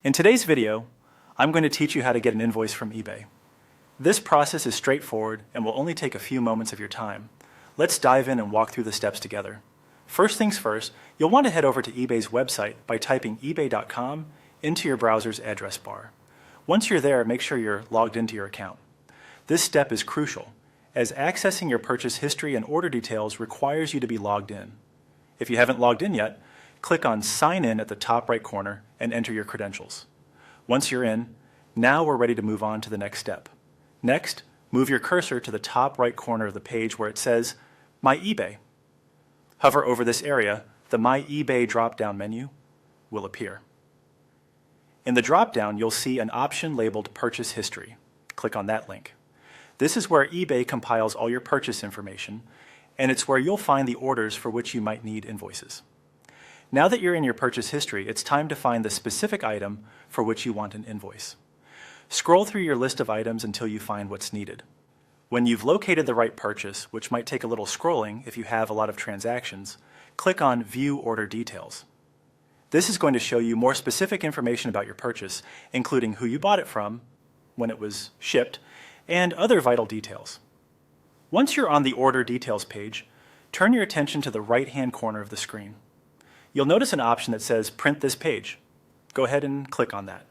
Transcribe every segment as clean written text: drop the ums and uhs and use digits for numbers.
In today's video, I'm going to teach you how to get an invoice from eBay. This process is straightforward and will only take a few moments of your time. Let's dive in and walk through the steps together. First things first, you'll want to head over to eBay's website by typing ebay.com into your browser's address bar. Once you're there, make sure you're logged into your account. This step is crucial, as accessing your purchase history and order details requires you to be logged in. If you haven't logged in yet, click on Sign In at the top right corner and enter your credentials. Once you're in, now we're ready to move on to the next step. Next, move your cursor to the top right corner of the page where it says My eBay. Hover over this area, the My eBay drop-down menu will appear. In the drop-down, you'll see an option labeled Purchase History. Click on that link. This is where eBay compiles all your purchase information, and it's where you'll find the orders for which you might need invoices. Now that you're in your purchase history, it's time to find the specific item for which you want an invoice. Scroll through your list of items until you find what's needed. When you've located the right purchase, which might take a little scrolling if you have a lot of transactions, click on View Order Details. This is going to show you more specific information about your purchase, including who you bought it from, when it was shipped, and other vital details. Once you're on the Order Details page, turn your attention to the right-hand corner of the screen. You'll notice an option that says Print this page. Go ahead and click on that.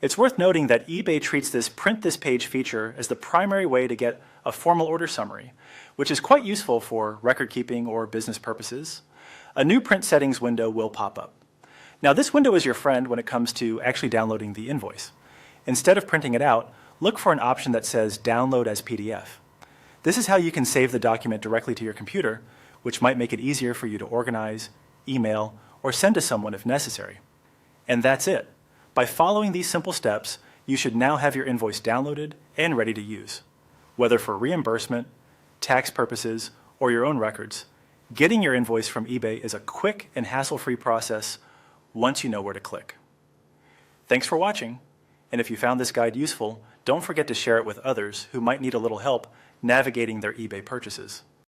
It's worth noting that eBay treats this Print this page feature as the primary way to get a formal order summary, which is quite useful for record keeping or business purposes. A new print settings window will pop up. Now this window is your friend when it comes to actually downloading the invoice. Instead of printing it out, look for an option that says Download as PDF. This is how you can save the document directly to your computer, which might make it easier for you to organize, email, or send to someone if necessary. And that's it. By following these simple steps, you should now have your invoice downloaded and ready to use. Whether for reimbursement, tax purposes, or your own records, getting your invoice from eBay is a quick and hassle-free process once you know where to click. Thanks for watching, and if you found this guide useful, don't forget to share it with others who might need a little help navigating their eBay purchases.